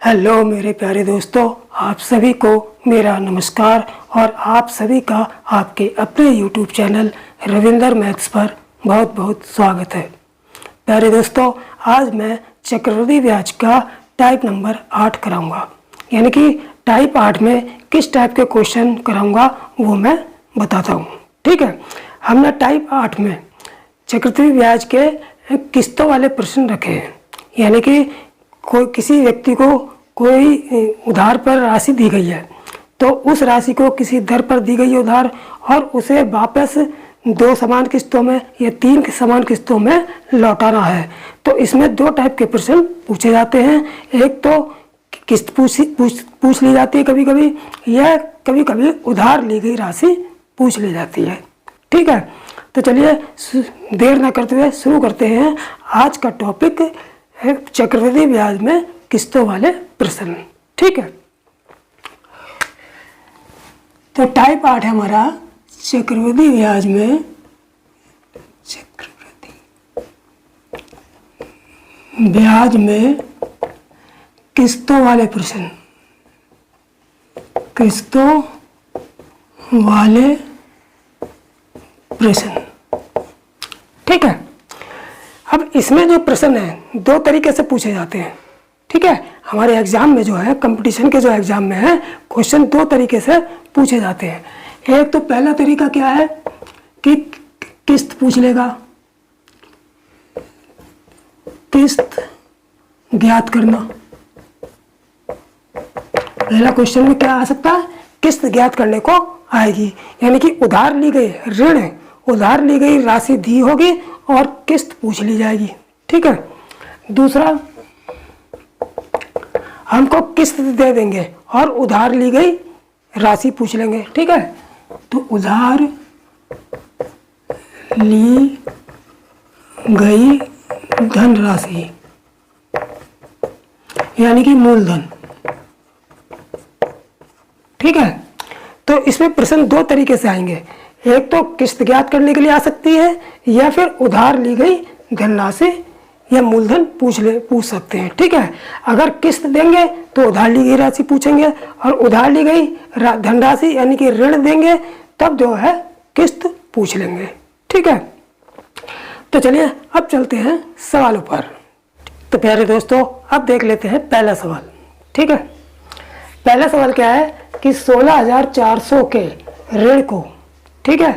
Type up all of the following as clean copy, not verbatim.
Hello मेरे प्यारे दोस्तों, आप सभी को मेरा नमस्कार और आप सभी का आपके अपने यूट्यूब चैनल रविंदर मैथ्स पर बहुत बहुत स्वागत है। प्यारे दोस्तों, आज मैं चक्रवृद्धि ब्याज का टाइप नंबर 8 कराऊंगा। यानी कि टाइप 8 में किस टाइप के क्वेश्चन कराऊंगा वो मैं बताता हूँ। ठीक है, हमने टाइप 8 में चक्रवृद्धि ब्याज के किस्तों वाले प्रश्न रखे हैं। यानी कि कोई किसी व्यक्ति को कोई उधार पर राशि दी गई है, तो उस राशि को किसी दर पर दी गई है उधार, और उसे वापस 2 समान किस्तों में या 3 समान किस्तों में लौटाना है। तो इसमें 2 टाइप के प्रश्न पूछे जाते हैं। एक तो किस्त पूछ ली जाती है कभी कभी, या कभी कभी उधार ली गई राशि पूछ ली जाती है। ठीक है, तो चलिए देर ना करते हुए शुरू करते हैं। आज का टॉपिक है चक्रवृद्धि ब्याज में किस्तों वाले प्रश्न। ठीक है, तो टाइप 8 है हमारा चक्रवृद्धि ब्याज में किस्तों वाले प्रश्न। किस्तों वाले प्रश्न। ठीक है, अब इसमें जो प्रश्न है 2 तरीके से पूछे जाते हैं। ठीक है, हमारे एग्जाम में जो है, कंपटीशन के जो एग्जाम में है, क्वेश्चन 2 तरीके से पूछे जाते हैं। एक तो पहला तरीका क्या है कि किस्त पूछ लेगा, किस्त ज्ञात करना। पहला क्वेश्चन में क्या आ सकता है, किस्त ज्ञात करने को आएगी। यानी कि उधार ली गई ऋण, उधार ली गई राशि दी होगी और किस्त पूछ ली जाएगी। ठीक है, दूसरा हमको किस्त दे देंगे और उधार ली गई राशि पूछ लेंगे। ठीक है, तो उधार ली गई धनराशि यानी कि मूलधन। ठीक है, तो इसमें प्रश्न 2 तरीके से आएंगे। एक तो किस्त ज्ञात करने के लिए आ सकती है, या फिर उधार ली गई धनराशि या मूलधन पूछ सकते हैं। ठीक है, अगर किस्त देंगे तो उधार ली गई राशि पूछेंगे, और उधार ली गई धनराशि यानी कि ऋण देंगे तब जो है किस्त पूछ लेंगे। ठीक है, तो चलिए अब चलते हैं सवालों पर। तो प्यारे दोस्तों, अब देख लेते हैं पहला सवाल। ठीक है, पहला सवाल क्या है कि 16,400 के ऋण को, ठीक है,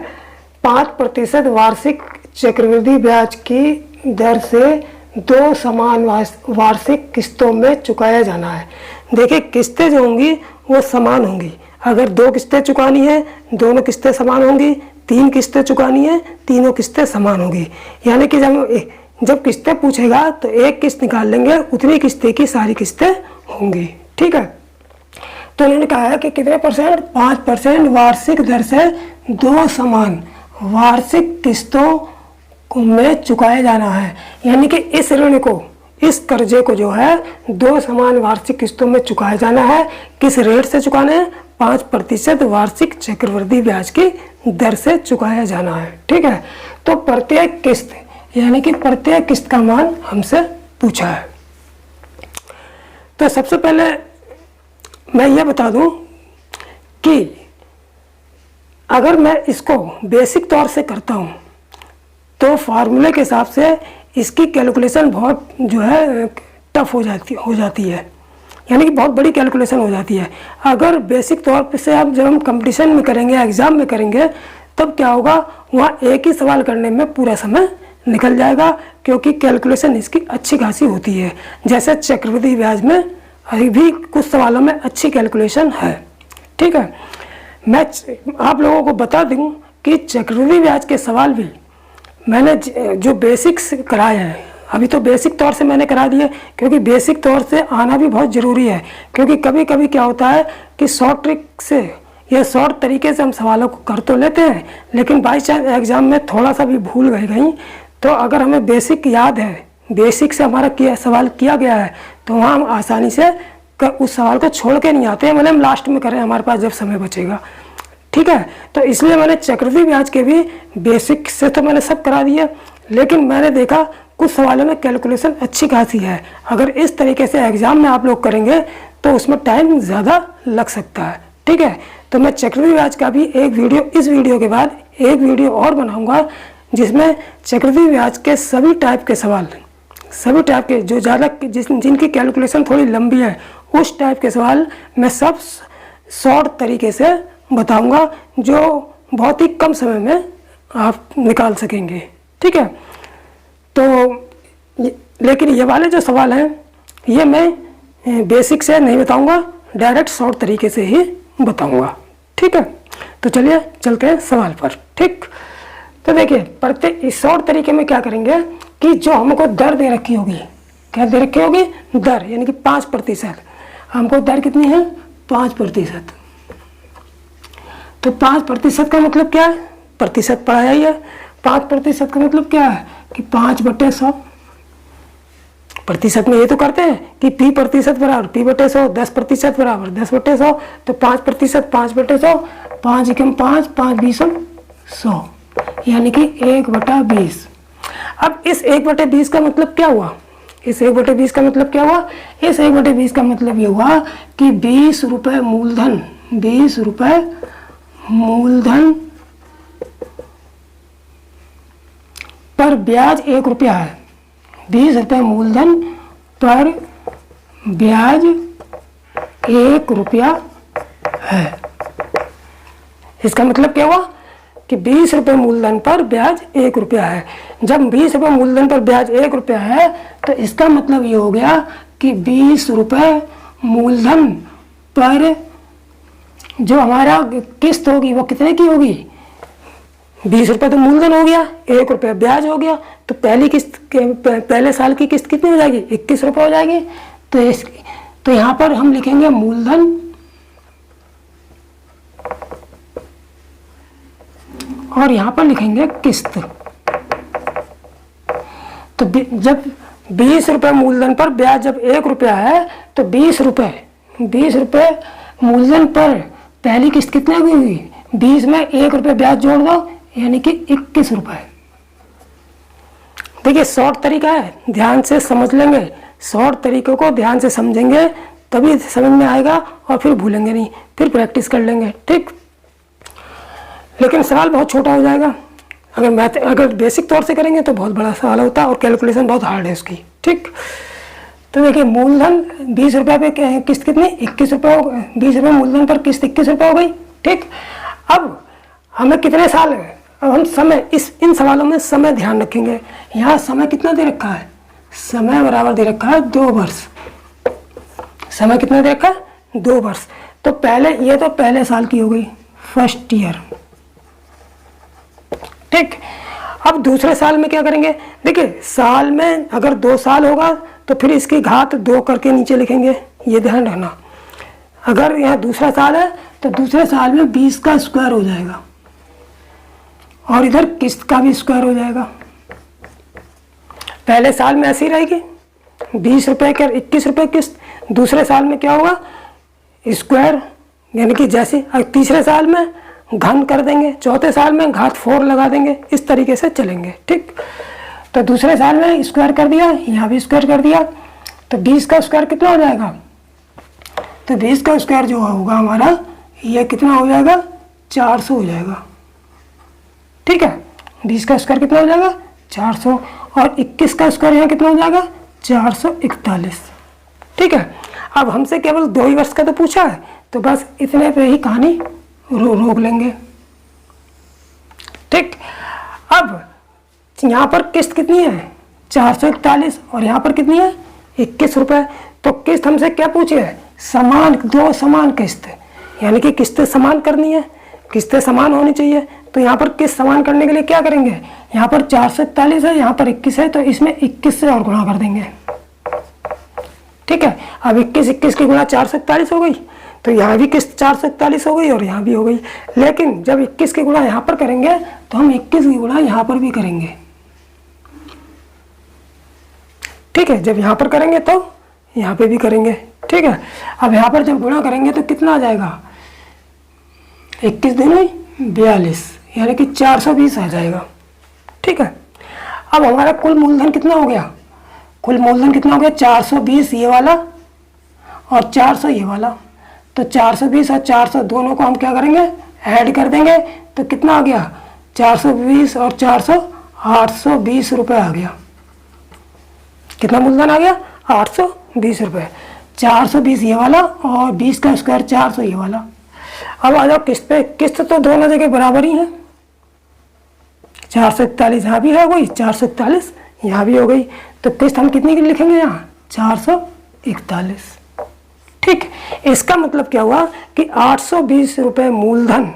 5% वार्षिक चक्रवृद्धि ब्याज की दर से 2 समान वार्षिक किस्तों में चुकाया जाना है। देखिए, किस्तें जो होंगी वो समान होंगी। अगर 2 किस्तें चुकानी है, दोनों किस्तें समान होंगी। 3 किस्तें चुकानी है, तीनों किस्तें समान होंगी। यानी कि जब किस्तें पूछेगा तो एक किस्त निकाल लेंगे, उतनी किस्तें की सारी किस्तें होंगी। ठीक है, तो उन्होंने कहा है कि कितने परसेंट, 5% वार्षिक दर से 2 समान वार्षिक किस्तों में चुकाया जाना है। यानी कि इस ऋण को, इस कर्जे को जो है 2 समान वार्षिक किस्तों में चुकाया जाना है। किस रेट से चुकाना है, 5% वार्षिक चक्रवृद्धि ब्याज की दर से चुकाया जाना है। ठीक है, तो प्रत्येक किस्त यानी कि प्रत्येक किस्त का मान हमसे पूछा है। तो सबसे पहले मैं ये बता दूं कि अगर मैं इसको बेसिक तौर से करता हूं तो फार्मूले के हिसाब से इसकी कैलकुलेशन बहुत जो है टफ हो जाती है। यानी कि बहुत बड़ी कैलकुलेशन हो जाती है। अगर बेसिक तौर पे से जब हम कंपटीशन में करेंगे, एग्जाम में करेंगे, तब क्या होगा, वहाँ एक ही सवाल करने में पूरा समय निकल जाएगा, क्योंकि कैलकुलेशन इसकी अच्छी खासी होती है। जैसे चक्रवृद्धि ब्याज में अभी भी कुछ सवालों में अच्छी कैलकुलेशन है। ठीक है, मैं आप लोगों को बता दूं कि चक्रवृद्धि ब्याज के सवाल भी मैंने जो बेसिक्स कराए हैं, अभी तो बेसिक तौर से मैंने करा दिए, क्योंकि बेसिक तौर से आना भी बहुत ज़रूरी है। क्योंकि कभी कभी क्या होता है कि शॉर्ट ट्रिक से या शॉर्ट तरीके से हम सवालों को कर तो लेते हैं, लेकिन बाई चांस एग्जाम में थोड़ा सा भी भूल गए कहीं, तो अगर हमें बेसिक याद है, बेसिक से हमारा सवाल किया गया है, तो वहाँ हम आसानी से उस सवाल को छोड़ के नहीं आते हैं, मतलब हम लास्ट में करें हमारे पास जब समय बचेगा। ठीक है, तो इसलिए मैंने चक्रवृद्धि ब्याज के भी बेसिक से तो मैंने सब करा दिया, लेकिन मैंने देखा कुछ सवालों में कैलकुलेशन अच्छी खासी है। अगर इस तरीके से एग्जाम में आप लोग करेंगे तो उसमें टाइम ज़्यादा लग सकता है। ठीक है, तो मैं चक्रवृद्धि ब्याज का भी एक वीडियो, इस वीडियो के बाद एक वीडियो और बनाऊंगा जिसमें चक्रवृद्धि ब्याज के सभी टाइप के सवाल, सभी टाइप के जो ज़्यादा जिनकी कैलकुलेशन थोड़ी लंबी है, उस टाइप के सवाल मैं सब शॉर्ट तरीके से बताऊंगा जो बहुत ही कम समय में आप निकाल सकेंगे। ठीक है, तो लेकिन ये वाले जो सवाल हैं ये मैं बेसिक से नहीं बताऊंगा, डायरेक्ट शॉर्ट तरीके से ही बताऊंगा। ठीक है, तो चलिए चलते हैं सवाल पर। ठीक, तो देखिए इस शॉर्ट तरीके में क्या करेंगे कि जो हमको दर दे रखी होगी, क्या दे रखी होगी, दर, यानी कि 5%। हमको दर कितनी है, 5%। तो 5% का मतलब क्या है, प्रतिशत पढ़ाया ही है। 5% का मतलब क्या है कि 5/100। प्रतिशत में ये तो करते हैं कि P% बराबर P/100, 10% बराबर 10/100। तो 5%, 5/100, 5 एकम 5, 5 बीसम 100, यानी कि 1/20। अब इस 1/20 का मतलब क्या हुआ, इस 1/20 का मतलब क्या हुआ, इस 1/20 का मतलब ये हुआ कि 20 रुपये मूलधन, 20 रुपये मूलधन पर ब्याज 1 रुपया है। 20 रुपये मूलधन पर ब्याज 1 रुपया है। इसका मतलब क्या हुआ कि 20 रुपये मूलधन पर ब्याज 1 रुपया है। जब 20 रुपये मूलधन पर ब्याज 1 रुपया है तो इसका मतलब ये हो गया कि 20 रुपये मूलधन पर जो हमारा किस्त होगी वो कितने की होगी, 20 रुपये तो मूलधन हो गया, 1 रुपया ब्याज हो गया। तो पहली किस्त पहले साल की किस्त कितनी हो जाएगी, 21 रुपये हो जाएगी। तो यहाँ पर हम लिखेंगे मूलधन और यहाँ पर लिखेंगे किस्त। तो जब 20 रुपये मूलधन पर ब्याज जब 1 रुपया है तो 20 रुपये मूलधन पर पहली किस्त कितने की हुई, 20 में 1 रुपया ब्याज जोड़ दो, यानी कि 21 रुपये। देखिए शॉर्ट तरीका है, ध्यान से समझ लेंगे, शॉर्ट तरीकों को ध्यान से समझेंगे तभी समझ में आएगा और फिर भूलेंगे नहीं, फिर प्रैक्टिस कर लेंगे। ठीक, लेकिन सवाल बहुत छोटा हो जाएगा। अगर बेसिक तौर से करेंगे तो बहुत बड़ा सवाल होता है और कैलकुलेशन बहुत हार्ड है उसकी। ठीक, तो देखिए मूलधन 20 रुपये पे किस्त कितनी, 21 रुपये हो गए। 20 रुपये मूलधन पर किस्त 21 रुपये हो गई। ठीक, अब हमें कितने साल है, अब हम समय इन सवालों में समय ध्यान रखेंगे। यहाँ समय कितना दे रखा है, समय बराबर दे रखा है 2 वर्ष। समय कितना दे रखा है, 2 वर्ष। तो पहले ये तो पहले साल की हो गई, फर्स्ट ईयर। ठीक, अब दूसरे साल में क्या करेंगे, देखिए साल में अगर 2 साल होगा तो फिर इसकी घात 2 करके नीचे लिखेंगे, ये ध्यान रखना। अगर यहाँ दूसरा साल है तो दूसरे साल में 20 का स्क्वायर हो जाएगा और इधर किस्त का भी स्क्वायर हो जाएगा। पहले साल में ऐसी रहेगी 20 रुपये का 21 रुपये किस्त, दूसरे साल में क्या होगा स्क्वायर, यानी कि जैसे तीसरे साल में घन कर देंगे, चौथे साल में घात 4 लगा देंगे, इस तरीके से चलेंगे। ठीक, तो दूसरे साल में स्क्वायर कर दिया, यहाँ भी स्क्वायर कर दिया, तो 20 का स्क्वायर कितना हो जाएगा, तो 20 का स्क्वायर जो होगा हमारा ये कितना हो जाएगा, 400 हो जाएगा। ठीक है, 20 का स्क्वायर कितना हो जाएगा 400 और 21 का स्क्वायर यहाँ कितना हो जाएगा 441। ठीक है, अब हमसे केवल 2 ही वर्ष का तो पूछा है, तो बस इतने पे ही कहानी रोक लेंगे। ठीक, अब यहाँ पर किस्त कितनी है 441 और यहाँ पर कितनी है 21 रुपये। तो किस्त हमसे क्या पूछे है, समान, 2 समान किस्त, यानी कि किस्तें समान करनी है, किस्तें समान होनी चाहिए। तो यहाँ पर किस्त समान करने के लिए क्या करेंगे, यहाँ पर 441 है, यहाँ पर 21 है, तो इसमें 21 से और गुणा कर देंगे। ठीक है, अब 21 की गुणा 441 हो गई, तो यहाँ भी किस्त 441 हो गई और यहाँ भी हो गई। लेकिन जब 21 की गुणा यहाँ पर करेंगे तो हम 21 की गुणा यहाँ पर भी करेंगे। ठीक है, जब यहाँ पर करेंगे तो यहाँ पे भी करेंगे। ठीक है, अब यहाँ पर जब गुणा करेंगे तो कितना आ जाएगा, 21 दूनी 42, यानी कि 420 आ जाएगा। ठीक है, अब हमारा कुल मूलधन कितना हो गया, कुल मूलधन कितना हो गया, 420 ये वाला और 400 ये वाला। तो 420 और 400 दोनों को हम क्या करेंगे, ऐड कर देंगे। तो कितना आ गया, 420 और 400 820 रुपये आ गया। कितना मूलधन आ गया, 820 रुपये। 420 ये वाला और 20 का स्क्वायर 400 ये वाला। अब आ जाओ किस्त पे। किस्त तो दोनों जगह बराबर ही है, 441 यहाँ भी है वही, 441 यहाँ भी हो गई। तो किस्त हम कितनी की लिखेंगे यहाँ, 441। ठीक, इसका मतलब क्या हुआ कि 820 रुपये मूलधन,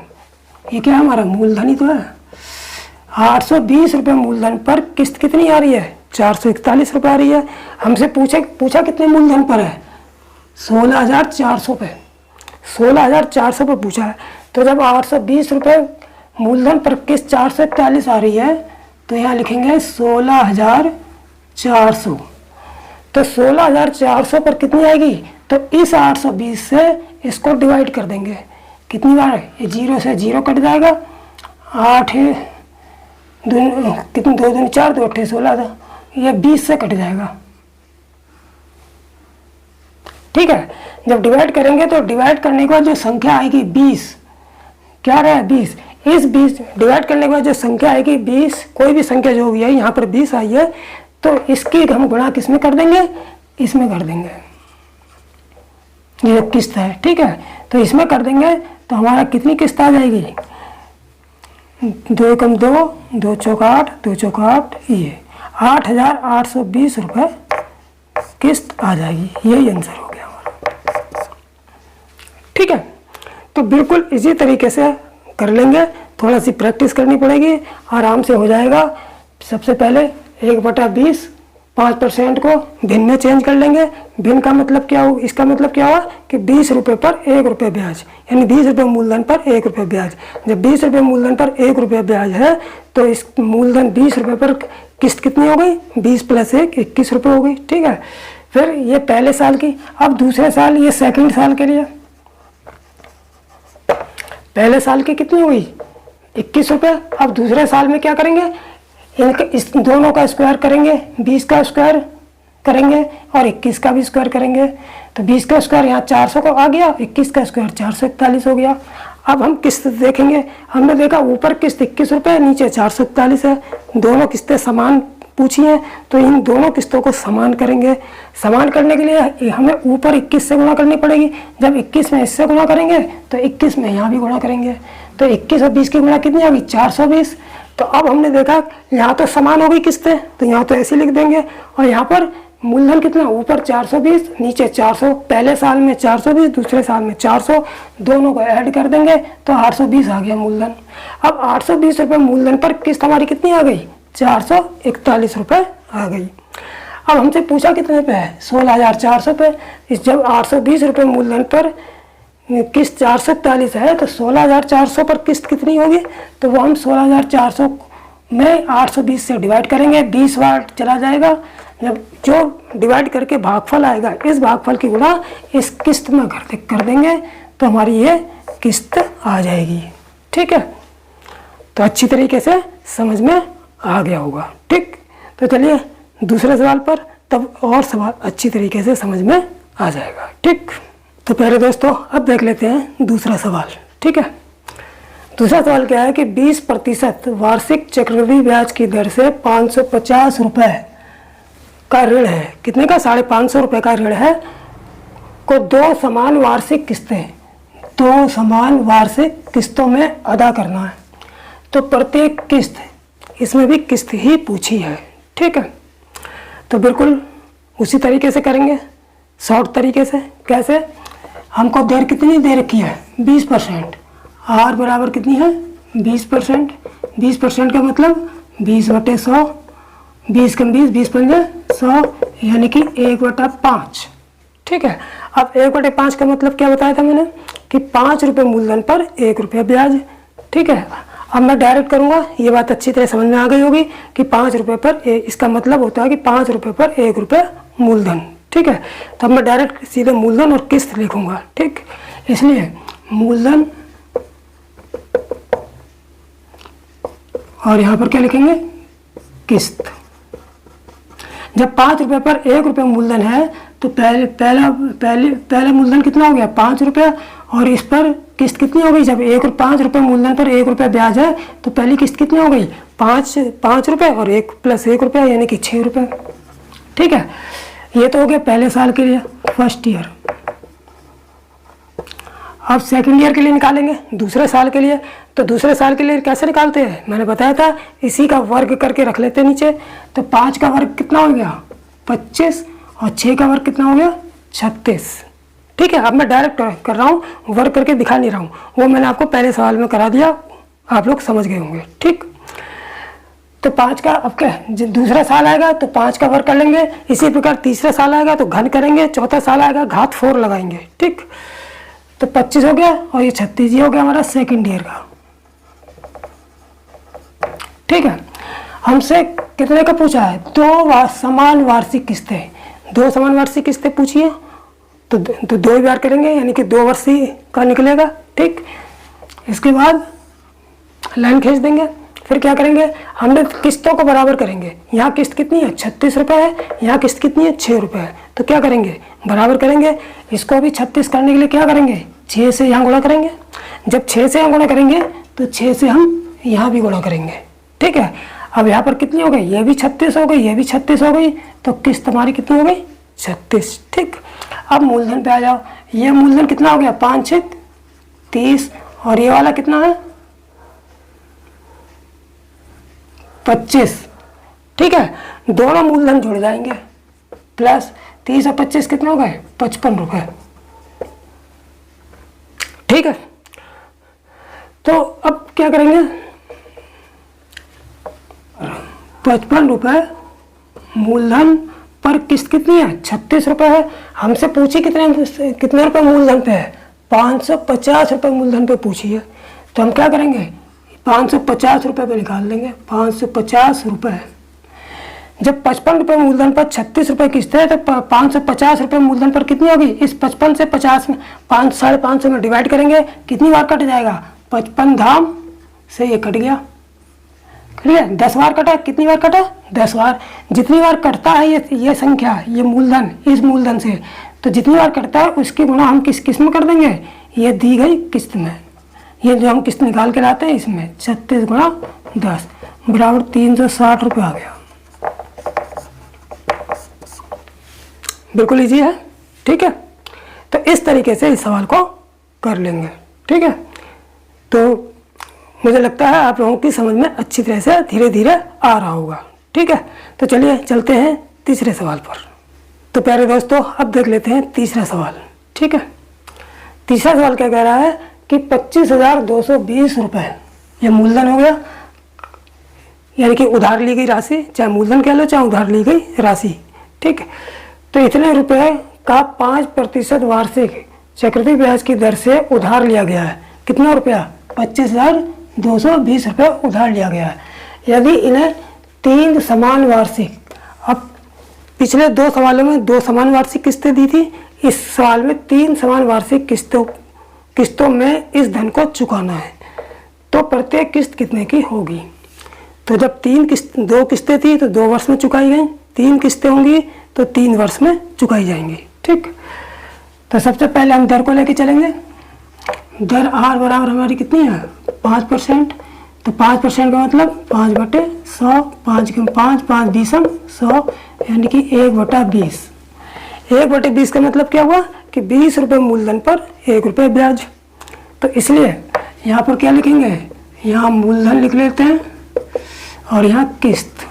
ये क्या हमारा मूलधन ही तो है। 820 रुपये मूलधन पर किस्त कितनी आ रही है, 441 रुपये आ रही है। हमसे पूछा कितने मूलधन पर है, 16,400 पे, 16,400 पे पूछा है। तो जब 820 रुपये मूलधन पर किस्त 441 आ रही है तो यहाँ लिखेंगे 16,400। तो 16,400 पर कितनी आएगी, तो इस 820 से इसको डिवाइड कर देंगे। कितनी बार, ये 0 से 0 कट जाएगा, 8 कितनी 2 दूनी 4, 2 8 16 था, ये 20 से कट जाएगा। ठीक है, जब डिवाइड करेंगे तो डिवाइड करने के बाद जो संख्या आएगी 20, क्या रहा है 20, इस 20 डिवाइड करने के बाद जो संख्या आएगी 20, कोई भी संख्या जो भी है, यहाँ पर 20 आई है तो इसकी हम गुणा किस में कर देंगे, इसमें कर देंगे, ये किस्त है। ठीक है, तो इसमें कर देंगे तो हमारा कितनी किस्त आ जाएगी, 2 कम 2, 2 चौक 8, 2 चौक 8, ये 8,820 रुपये किस्त आ जाएगी। यही आंसर हो गया हमारा। ठीक है, तो बिल्कुल इसी तरीके से कर लेंगे, थोड़ा सी प्रैक्टिस करनी पड़ेगी, आराम से हो जाएगा। सबसे पहले 1/20 5% को भिन्न में चेंज कर लेंगे। भिन्न का मतलब क्या हो, इसका मतलब क्या हुआ कि 20 रुपये पर 1 रुपये ब्याज, यानी 20 रुपये मूलधन पर 1 रुपये ब्याज। जब 20 रुपये मूलधन पर 1 रुपये ब्याज है तो इस मूलधन 20 रुपये पर किस्त कितनी हो गई, 20 + 1 21 रुपये हो गई। ठीक है, फिर ये पहले साल की। अब दूसरे साल, ये सेकंड साल के लिए पहले साल की कितनी हुई, 21 रुपये। अब दूसरे साल में क्या करेंगे, इनके इस दोनों का स्क्वायर करेंगे, 20 का स्क्वायर करेंगे और 21 का भी स्क्वायर करेंगे। तो 20 का स्क्वायर यहाँ 400 को आ गया, 21 का स्क्वायर 441 हो गया। अब हम किस्त देखेंगे, हमने देखा ऊपर किस्त 21 रुपये, नीचे 441 है, दोनों किस्तें समान पूछी हैं, तो इन दोनों किस्तों को समान करेंगे। समान करने के लिए हमें ऊपर 21 से गुणा करनी पड़ेगी। जब 21 में इससे गुणा करेंगे तो 21 में यहाँ भी गुणा करेंगे। तो 21 और 20 की गुणा कितनी आ गई, 420। तो अब हमने देखा यहाँ तो समान हो गई किस्तें, तो यहाँ तो ऐसे लिख देंगे। और यहाँ पर मूलधन कितना, ऊपर 420 नीचे 400, पहले साल में 420 दूसरे साल में 400, दोनों को ऐड कर देंगे तो 820 आ गया मूलधन। अब 820 रुपये मूलधन पर किस्त हमारी कितनी आ गई, 441 रुपये आ गई। अब हमसे पूछा कितने पे है, 16,400 पे। इस जब 820 रुपये मूलधन पर किस्त 441 है तो 16,400 पर किस्त कितनी होगी, तो वो हम 16,400 में 820 से डिवाइड करेंगे, 20 बार चला जाएगा। जब जो डिवाइड करके भागफल आएगा, इस भागफल की गुणा इस किस्त में कर देंगे तो हमारी ये किस्त आ जाएगी। ठीक है, तो अच्छी तरीके से समझ में आ गया होगा। ठीक, तो चलिए दूसरे सवाल पर, तब और सवाल अच्छी तरीके से समझ में आ जाएगा। ठीक, तो पहले दोस्तों अब देख लेते हैं दूसरा सवाल। ठीक है, दूसरा सवाल क्या है कि 20% वार्षिक चक्रवृद्धि ब्याज की दर से 550 रुपये का ऋण है, कितने का, 550 रुपये का ऋण है, को 2 समान वार्षिक किस्तें, 2 समान वार्षिक किस्तों में अदा करना है। तो प्रत्येक किस्त, इसमें भी किस्त ही पूछी है। ठीक है, तो बिल्कुल उसी तरीके से करेंगे, शॉर्ट तरीके से। कैसे, हमको दर कितनी दे रखी है, 20%, आर बराबर कितनी है 20%। 20% का मतलब 20/100, 20 कम 20, 20 पंजे 100, यानी कि 1/5। ठीक है, अब 1/5 का मतलब क्या बताया था मैंने कि 5 रुपये मूलधन पर 1 रुपया ब्याज। ठीक है, अब मैं डायरेक्ट करूँगा, ये बात अच्छी तरह समझ में आ गई होगी कि 5 रुपये पर इसका मतलब होता है कि 5 रुपये पर 1 रुपया मूलधन। ठीक है, तो अब मैं डायरेक्ट सीधे मूलधन और किस्त लिखूंगा। ठीक, इसलिए मूलधन और यहाँ पर क्या लिखेंगे, किस्त। जब 5 रुपये पर 1 रुपये मूलधन है तो पहला मूलधन कितना हो गया 5 रुपये, और इस पर किस्त कितनी हो गई, जब 5 रुपये मूलधन पर 1 रुपये ब्याज है तो पहली किस्त कितनी हो गई 5 रुपये और 1 + 1 रुपया यानी कि 6 रुपये। ठीक है, ये तो हो गया पहले साल के लिए, फर्स्ट ईयर। अब सेकंड ईयर के लिए निकालेंगे, दूसरे साल के लिए। तो दूसरे साल के लिए कैसे निकालते हैं, मैंने बताया था इसी का वर्ग करके रख लेते हैं नीचे। तो 5 का वर्ग कितना हो गया 25 और 6 का वर्ग कितना हो गया 36। ठीक है, अब मैं डायरेक्ट कर रहा हूँ, वर्ग करके दिखा नहीं रहा हूँ, वो मैंने आपको पहले सवाल में करा दिया, आप लोग समझ गए होंगे। ठीक, तो 5 का अब क्या दूसरा साल आएगा तो 5 का वर्ग कर लेंगे। इसी प्रकार तीसरा साल आएगा तो घन करेंगे, चौथा साल आएगा घात 4 लगाएंगे। ठीक, तो 25 हो गया और ये 36, ये हो गया हमारा सेकंड ईयर का। ठीक है, हमसे कितने का पूछा है, 2 समान वार्षिक किस्तें, 2 समान वार्षिक किस्तें पूछी है तो 2 बार करेंगे यानी कि 2 वर्ष का निकलेगा। ठीक, इसके बाद लाइन खींच देंगे, फिर क्या करेंगे हमने किस्तों को बराबर करेंगे। यहाँ किस्त कितनी है 36 रुपये है, यहाँ किस्त कितनी है 6 रुपये है, तो क्या करेंगे बराबर करेंगे। इसको भी 36 करने के लिए क्या करेंगे 6 से यहाँ गुणा करेंगे। जब 6 से यहाँ गुणा करेंगे तो 6 से हम यहाँ भी गुणा करेंगे। ठीक है, अब यहाँ पर कितनी हो गई, ये भी 36 हो गई, ये भी 36 हो गई, तो किस्त हमारी कितनी हो गई 36। ठीक, अब मूलधन पे आ जाओ। ये मूलधन कितना हो गया 5 × 6 = 30 और ये वाला कितना है 25। ठीक है, दोनों मूलधन जुड़ जाएंगे, प्लस 30 और 25 कितने हो गए 55 रुपये। ठीक है, तो अब क्या करेंगे 55 रुपये मूलधन पर किस्त कितनी है 36 रुपये है। हमसे पूछी कितने रुपये मूलधन पे है 550 रुपये मूलधन पे पूछी है, तो हम क्या करेंगे 550 रुपये पे निकाल देंगे। 550 रुपये, जब 55 रुपये मूलधन पर 36 रुपये किस्त है तो 550 रुपये मूलधन पर कितनी होगी, इस 55 से 50 में 550 में डिवाइड करेंगे, कितनी बार कट जाएगा 55 धाम से ये कट गया, 10 बार कटा, कितनी बार कटा 10 बार। जितनी बार कटता है ये संख्या, ये मूलधन इस मूलधन से, तो जितनी बार कटता है उसकी गुणा हम किस किस्त में कर देंगे, ये दी गई किस्त में, ये जो हम किस्त निकाल के लाते हैं इसमें 36 × 10 बराबर 360 रुपये आ गया। बिल्कुल इजी है। ठीक है, तो इस तरीके से इस सवाल को कर लेंगे। ठीक है, तो मुझे लगता है आप लोगों की समझ में अच्छी तरह से धीरे धीरे आ रहा होगा। ठीक है, तो चलिए चलते हैं तीसरे सवाल पर। तो प्यारे दोस्तों अब देख लेते हैं तीसरा सवाल। ठीक है, तीसरा सवाल क्या कह रहा है कि 25,220 रुपये ये मूलधन हो गया, यानी कि उधार ली गई राशि, चाहे मूलधन कह लो चाहे उधार ली गई राशि। ठीक है, तो इतने रुपए का 5% वार्षिक चक्रवृद्धि ब्याज की दर से उधार लिया गया है। कितना रुपया 25,220 रुपये उधार लिया गया है। यदि इन्हें 3 समान वार्षिक, अब पिछले 2 सवालों में 2 समान वार्षिक किस्तें दी थी, इस सवाल में 3 समान वार्षिक किस्तों में इस धन को चुकाना है, तो प्रत्येक किस्त कितने की होगी। तो जब 2 किस्तें थी तो 2 वर्ष में चुकाई गई, 3 किस्तें होंगी तो 3 वर्ष में चुकाई जाएंगी। ठीक, तो सबसे पहले हम दर को लेके चलेंगे। दर R बराबर हमारी कितनी है 5%, तो 5% का मतलब 5/100, 5 के 5 5 20 100 यानी कि 1/20। 1/20 का मतलब क्या हुआ कि 20 रुपये मूलधन पर 1 रुपये ब्याज। तो इसलिए यहाँ पर क्या लिखेंगे, यहाँ मूलधन लिख लेते हैं और यहाँ किस्त।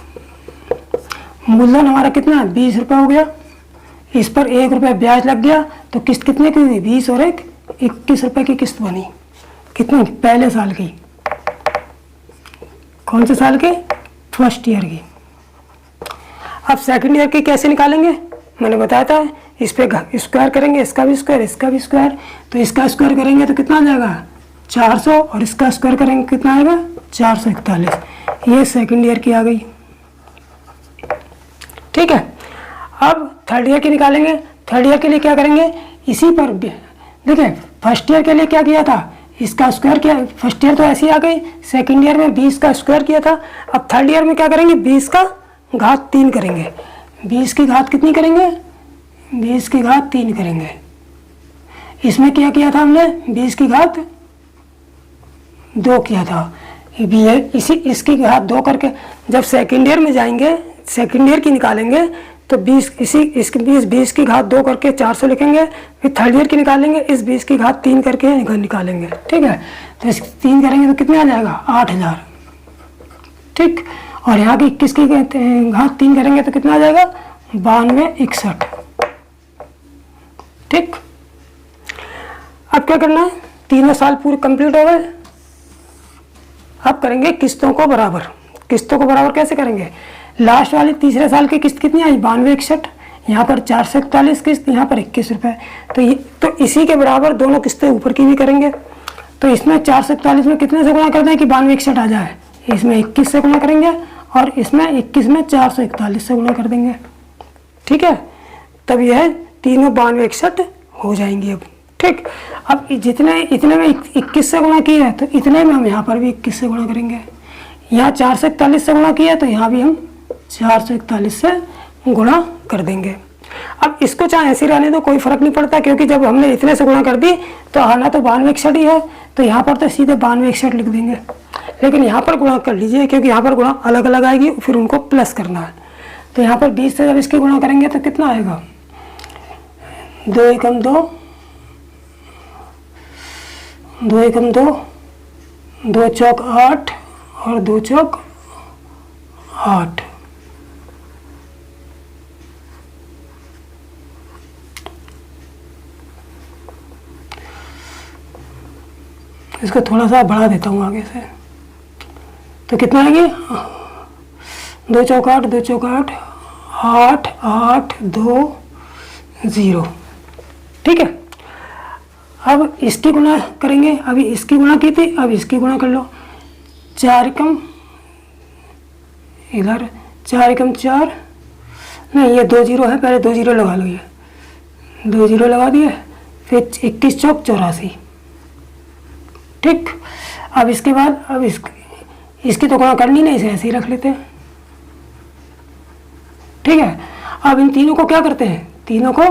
मूलधन हमारा कितना है 20 रुपये हो गया, इस पर 1 रुपये ब्याज लग गया, तो किस्त कितने की हुई 20 और 1 21 रुपये की किस्त बनी। कितनी पहले साल की, कौन से साल की फर्स्ट ईयर की। अब सेकंड ईयर की कैसे निकालेंगे, मैंने बताया था इस पे स्क्वायर करेंगे, इसका भी स्क्वायर इसका भी स्क्वायर, तो इसका स्क्वायर करेंगे तो कितना आ जाएगा 400 और इसका स्क्वायर करेंगे कितना आएगा 441। ये सेकंड ईयर की आ गई। ठीक है, अब थर्ड ईयर की निकालेंगे। थर्ड ईयर के लिए क्या करेंगे, इसी पर देखिए फर्स्ट ईयर के लिए क्या किया था, इसका स्क्वायर किया, फर्स्ट ईयर तो ऐसी आ गई, सेकंड ईयर में 20 का स्क्वायर किया था। अब थर्ड ईयर में क्या करेंगे 20 का घात 3 करेंगे, 20 की घात कितनी करेंगे, 20 की घात 3 करेंगे। इसमें क्या किया था हमने, 20 की घात 2 किया था। भी है इसकी घात 2 करके जब सेकेंड ईयर में जाएंगे, सेकेंड ईयर की निकालेंगे तो 20 इसकी 20 की घात 2 करके 400 लिखेंगे। फिर थर्ड ईयर की निकालेंगे, इस 20 की घात 3 करके निकालेंगे। ठीक है, तो इस 3 करेंगे तो कितने आ जाएगा, 8000। ठीक, और यहाँ की 21 की घात 3 करेंगे तो कितना आ जाएगा, 9261। ठीक, अब क्या करना है, तीनों साल पूरे कंप्लीट हो गए। अब करेंगे किस्तों को बराबर। किस्तों को बराबर कैसे करेंगे, लास्ट वाली तीसरे साल की किस्त कितनी आई, 9261। यहाँ पर 441 किस्त, यहाँ पर 21 रुपये। तो इसी के बराबर दोनों किस्तें ऊपर की भी करेंगे। तो इसमें 441 में कितने से गुणा कर दें कि 9261 आ जाए, इसमें 21 से गुणा करेंगे और इसमें 21 में 441 से गुणा कर देंगे। ठीक है, तब यह तीनों 9261 हो जाएंगी। अब ठीक, अब इतने में 21 से गुणा किया है तो इतने में हम यहाँ पर भी 21 से गुणा करेंगे। यहाँ 441 से गुणा किया है तो यहाँ भी हम 441 से गुणा कर देंगे। अब इसको चाहे ऐसे रहने दो, कोई फर्क नहीं पड़ता, क्योंकि जब हमने इतने से गुणा कर दी तो आना तो 9261 ही है, तो यहाँ पर तो सीधे 9261 लिख देंगे। लेकिन यहाँ पर गुणा कर लीजिए, क्योंकि यहाँ पर गुणा अलग अलग आएगी, फिर उनको प्लस करना है। तो यहाँ पर 20 से जब इसकी गुणा करेंगे तो कितना आएगा, 2 एकम 2, 2 एकम 2, 2 चौक 8 और 2 चौक 8। इसको थोड़ा सा बढ़ा देता हूँ आगे से, तो कितना आएगी, 2 चौक 8, 2 चौक 8, 8 8 2 0। ठीक है, अब इसकी गुणा करेंगे, अभी इसकी गुणा की थी, अब इसकी गुणा कर लो। 4 एकम इधर, 4 एकम 4, नहीं ये 2 0 है, पहले 2 0 लगा लो, ये 2 0 लगा दिए, फिर 21 चौक 84। ठीक, अब इसके बाद अब इसकी तो गुणा करनी नहीं, इसे ऐसे ही रख लेते हैं। ठीक है, अब इन तीनों को क्या करते हैं, तीनों को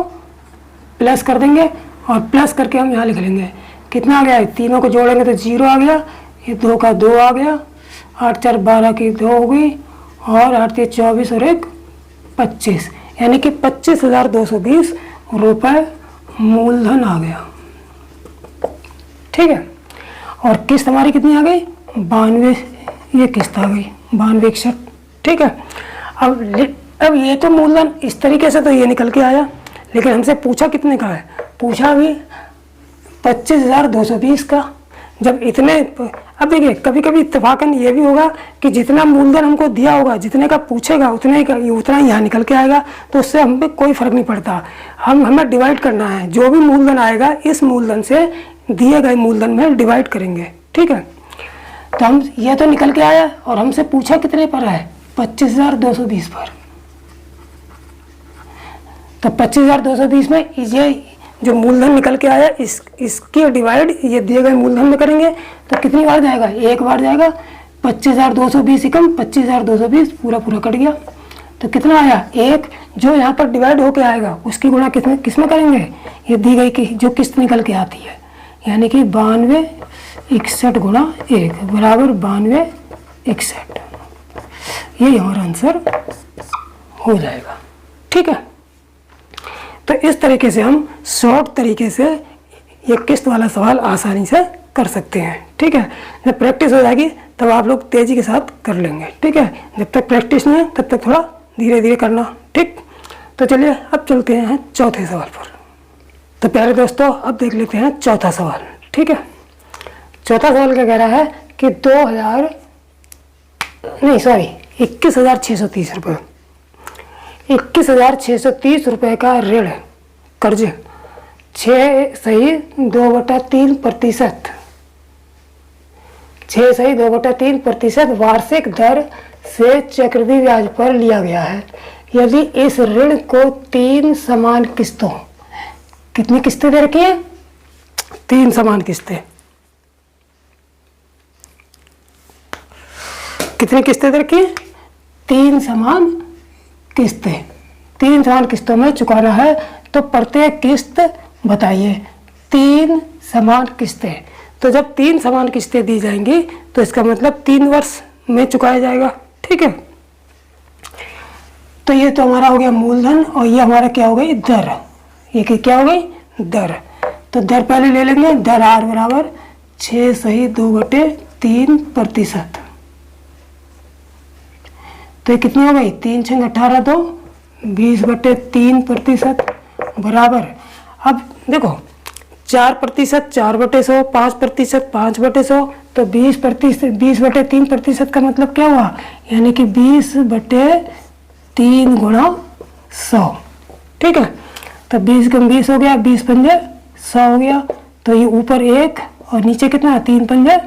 प्लस कर देंगे और प्लस करके हम यहाँ लिख लेंगे। कितना आ गया, तीनों को जोड़ेंगे तो 0 आ गया, ये 2 का 2 आ गया, 8 4 12 की 2 हो गई, और 8 3 24 और 1 25, यानी कि 25,220 रुपये मूलधन आ गया। ठीक है, और किस्त हमारी कितनी आ गई, 92, ये किस्त आ गई 9261। ठीक है, अब ये तो मूलधन इस तरीके से तो ये निकल के आया, लेकिन हमसे पूछा कितने का है, पूछा भी 25,220 का। जब इतने, अब देखिए कभी कभी इत्तेफाकन ये भी होगा कि जितना मूलधन हमको दिया होगा, जितने का पूछेगा उतने का उतना ही यहाँ निकल के आएगा, तो उससे हम पे कोई फर्क नहीं पड़ता। हमें डिवाइड करना है, जो भी मूलधन आएगा इस मूलधन से दिए गए मूलधन में डिवाइड करेंगे। ठीक है, तो हम ये तो निकल के आया, और हमसे पूछा कितने पर है, 25,220 पर। तो 25,220 में ये जो मूलधन निकल के आया, इसकी डिवाइड ये दिए गए मूलधन में करेंगे तो कितनी बार जाएगा, एक बार जाएगा। 25,220 एकम 25,220 पूरा पूरा कट गया, तो कितना आया, एक। जो यहाँ पर डिवाइड होके आएगा उसकी गुणा किस में करेंगे, ये दी गई की जो किस्त निकल के आती है, यानी कि 9261 गुणा 1 बराबर 9261। ये हमारा आंसर हो जाएगा। ठीक है, तो इस तरीके से हम शॉर्ट तरीके से ये किस्त वाला सवाल आसानी से कर सकते हैं। ठीक है, जब प्रैक्टिस हो जाएगी तब आप लोग तेज़ी के साथ कर लेंगे। ठीक है, जब तक प्रैक्टिस नहीं है तब तक थोड़ा धीरे धीरे करना। ठीक, तो चलिए अब चलते हैं चौथे सवाल पर। तो प्यारे दोस्तों, अब देख लेते हैं चौथा सवाल। ठीक है, चौथा सवाल क्या कह रहा है कि 21,630 रुपये, 21,630 रुपये का ऋण कर्ज 6.2/3%, 6.2/3% वार्षिक दर से चक्रवृद्धि ब्याज पर लिया गया है। यदि इस ऋण को 3 समान किस्तों, कितनी किस्तें दे रखी हैं, 3 समान किस्तें, कितनी किस्तें दे रखी हैं, 3 समान किस्तें। 3 समान किस्तों में चुकाना है। तो प्रत्येक किस्त बताइए, 3 समान किस्तें। तो जब 3 समान किस्तें दी जाएंगी तो इसका मतलब 3 वर्ष में चुकाया जाएगा। ठीक है, तो ये तो हमारा हो गया मूलधन और ये हमारा क्या हो गई दर। ये क्या हो गई दर। तो दर पहले ले लेंगे, दर आर बराबर 6/2/3%। तो ये कितनी हो गई 3 × 18 तो 20/3% बराबर। अब देखो 4% 4/100, 5% 5/100, तो 20/3% का मतलब क्या हुआ, यानी कि 20/3 × 100। ठीक है, तो 20 × 20 हो गया, 20 × 5 100 हो गया। तो ये ऊपर 1 और नीचे कितना 3 × 5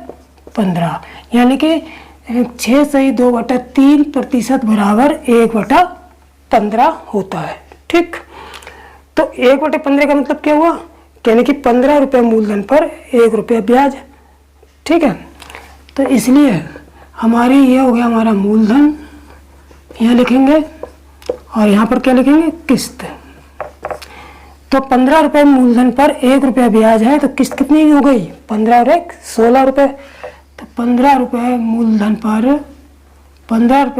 15, यानी कि 6/2/3% बराबर 1/15 होता है। ठीक, तो 1/15 का मतलब क्या हुआ, यानी कि 15 रुपये मूलधन पर 1 रुपया ब्याज। ठीक है, तो इसलिए हमारी ये हो गया हमारा मूलधन, यहाँ लिखेंगे और यहाँ पर क्या लिखेंगे किस्त। तो 15 रुपये मूलधन पर 1 रुपया ब्याज है, तो किस्त कितनी हो गई 15 और 1 16 रुपये। तो 15 रुपये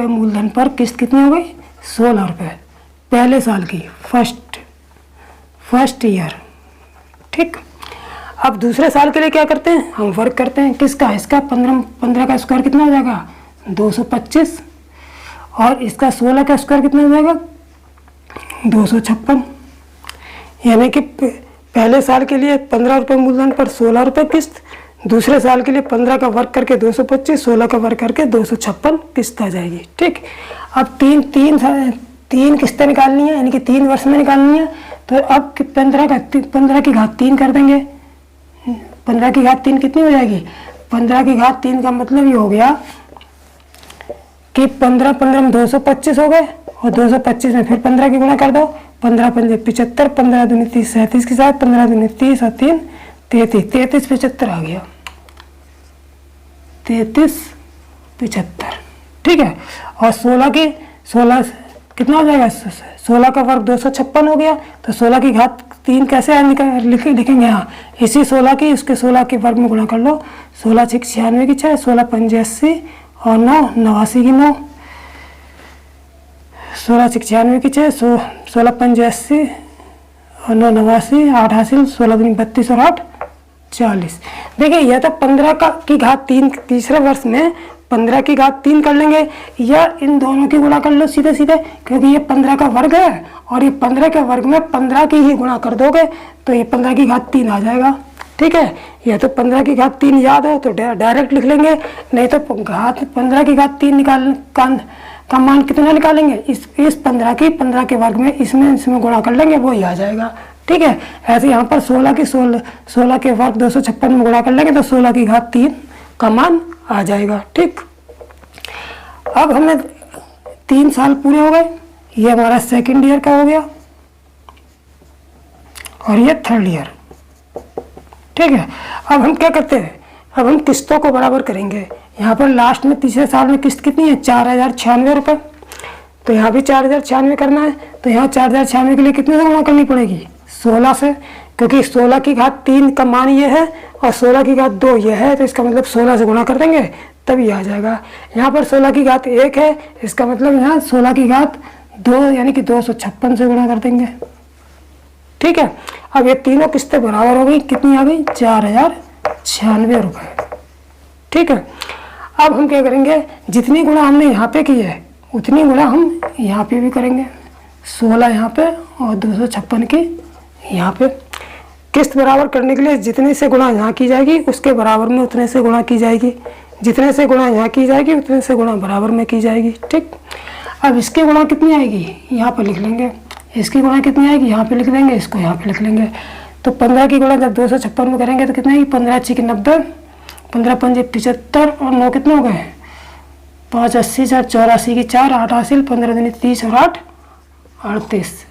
मूलधन पर किस्त कितनी हो गई 16 रुपये पहले साल की, फर्स्ट ईयर। ठीक, अब दूसरे साल के लिए क्या करते हैं, हम वर्क करते हैं किसका, इसका 15 का स्क्वायर कितना हो जाएगा 225 और इसका 16 का स्क्वायर कितना हो जाएगा 256। यानी कि पहले साल के लिए 15 रुपये मूलधन पर 16 रुपये किस्त, दूसरे साल के लिए 15 का वर्क करके 225, 16 का वर्क करके 256 किस्त आ जाएगी। ठीक, अब तीन किस्तें निकालनी है, यानी कि 3 वर्ष में निकालनी है। तो अब 15 की घात 3 कर देंगे। 15 की घात 3 कितनी हो जाएगी, 15 की घात 3 का मतलब ये हो गया कि 15 में 225 हो गए और 225 में फिर 15 की गुणा कर दो, 15 × 5 = 75, 15 × 2 = 30, 37 के साथ 15 × 2 = 30 और 3 33, 33 75 आ गया, 33 75। ठीक है, और 16 कितना हो जाएगा 16 का वर्ग 256 हो गया। तो 16 की घात 3 कैसे लिखेंगे, यहाँ इसी 16 की उसके 16 के वर्ग में गुणा कर लो। 16 × 6 = 96 की 6, 16 × 5 = 80 और 9 89 की 9, 16 × 6 = 96 की 6, 16 × 5 = 80 और 9 89, 8 हासिल, 16 × 2 = 32 और 8 40। देखिए यह तो 15 की घात 3 तीसरे वर्ष में 15 की घात 3 कर लेंगे, या इन दोनों की गुणा कर लो सीधे सीधे, क्योंकि ये 15 का वर्ग है और ये 15 के वर्ग में 15 की ही गुणा कर दोगे तो ये 15 की घात 3 आ जाएगा। ठीक है, यह तो 15 की घात 3 याद हो तो डायरेक्ट लिख लेंगे, नहीं तो 15 की घात 3 का मान कितना निकालेंगे, इस 15 के वर्ग में इसमें गुणा कर लेंगे, वो ही आ जाएगा। ठीक है, ऐसे यहाँ पर 16 के वर्ग 256 में गुणा कर लेंगे तो 16 की घात 3 का मान आ जाएगा। ठीक, अब हमें 3 साल पूरे हो गए, ये हमारा सेकंड ईयर का हो गया और ये थर्ड ईयर। ठीक है, अब हम क्या करते हैं, अब हम किस्तों को बराबर करेंगे। यहाँ पर लास्ट में तीसरे साल में किस्त कितनी है 4096 रुपये, तो यहाँ भी 4096 करना है। तो यहाँ 4096 के लिए कितने से गुणा करनी पड़ेगी 16 से, क्योंकि 16 की घात 3 का मान ये है और 16 की घात 2 ये है, तो इसका मतलब 16 से गुणा कर देंगे तब ये आ जाएगा। यहाँ पर 16 की घात 1 है, इसका मतलब यहाँ 16 की घात 2 यानी कि 256 से गुणा कर देंगे। ठीक है, अब ये तीनों किस्तें बराबर हो गई, कितनी आ गई 4096 रुपये। ठीक है, अब हम क्या करेंगे, जितनी गुणा हमने यहाँ पे की है उतनी गुणा हम यहाँ पे भी करेंगे, 16 यहाँ पे और 256 की यहाँ पे। किस्त बराबर करने के लिए जितने से गुणा यहाँ की जाएगी उसके बराबर में उतने से गुणा की जाएगी, जितने से गुणा यहाँ की जाएगी उतने से गुणा बराबर में की जाएगी। ठीक, अब इसकी गुणा कितनी आएगी यहाँ पर लिख लेंगे, इसकी गुणा कितनी आएगी यहाँ पे लिख देंगे, इसको यहाँ पे लिख लेंगे। तो 15 की गुणा जब 256 में करेंगे तो कितना आएगी 15 × 6 = 90, 15 × 5 = 75 और 9 कितने हो गए 5 80, 4 84 की 4, 8 हासिल, 15 × 2 = 30 और 8 38।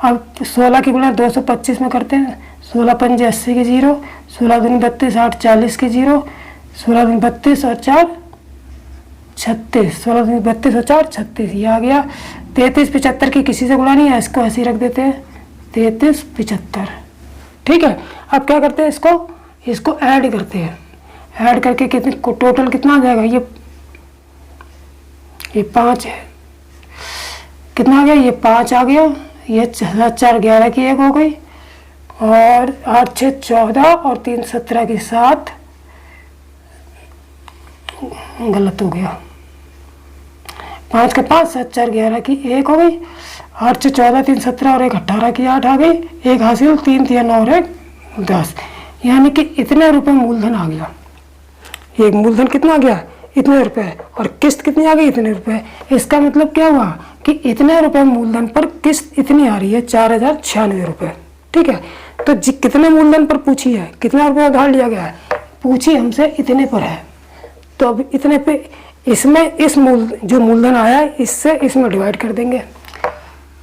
अब 16 की गुणा 225 में करते हैं, 16 × 5 = 80 की 0, 16 × 2 = 32, 8 40 की 0, 16 × 2 = 32 और 4 36, 16 × 2 = 32 और 4 36 ये आ गया। 3375 की किसी से गुणा नहीं है, इसको ऐसे ही रख देते हैं 3375। ठीक है, अब क्या करते हैं, इसको ऐड करते हैं। ऐड करके कितने टोटल कितना आ जाएगा, ये 5 है, कितना आ गया, ये 5 आ गया, ये 4 11 की 1 हो गई, और 8 6 14 और 3 17 की 7, गलत हो गया, 5 का 5 7 4 11 की 1 हो गई, 8 6 14 3 17 और 1 18 की 8 आ गई, 1 हासिल, 3 3 9 और 1 10, यानी कि इतने रुपए मूलधन आ गया। ये मूलधन कितना आ गया, इतने रुपए, और किस्त कितनी आ गई, इतने रुपए। इसका मतलब क्या हुआ कि इतने रुपए मूलधन पर किस्त इतनी आ रही है, 4096 रुपए। ठीक है, तो कितने मूलधन पर पूछी है, कितना रुपया उधार लिया गया है, पूछी हमसे इतने पर है, तो अब इतने पे इसमें जो मूलधन आया है इससे इसमें डिवाइड कर देंगे,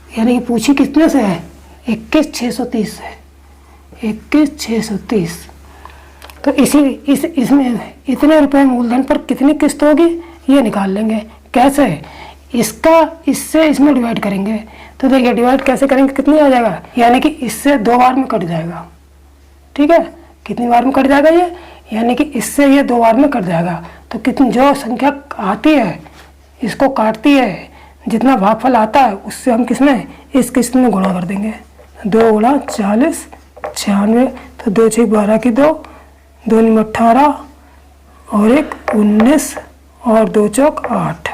यानी कि पूछी कितने से है, 21,630 से, 21,630। तो इसमें इतने रुपए मूलधन पर कितनी किस्त होगी ये निकाल लेंगे। कैसे, इससे इसमें डिवाइड करेंगे। तो देखिए डिवाइड कैसे करेंगे, कितनी आ जाएगा, यानी कि इससे 2 बार में कट जाएगा। ठीक है, कितनी बार में कट जाएगा ये, यानी कि इससे ये 2 बार में कट जाएगा। तो कितनी जो संख्या आती है इसको काटती है, जितना भागफल आता है उससे हम किसमें, इस किस्त में गुणा कर देंगे। 2 गुणा 40 96, तो 2 6 12 की 2 2 9 18 और 1 19 और 2 चौक 8,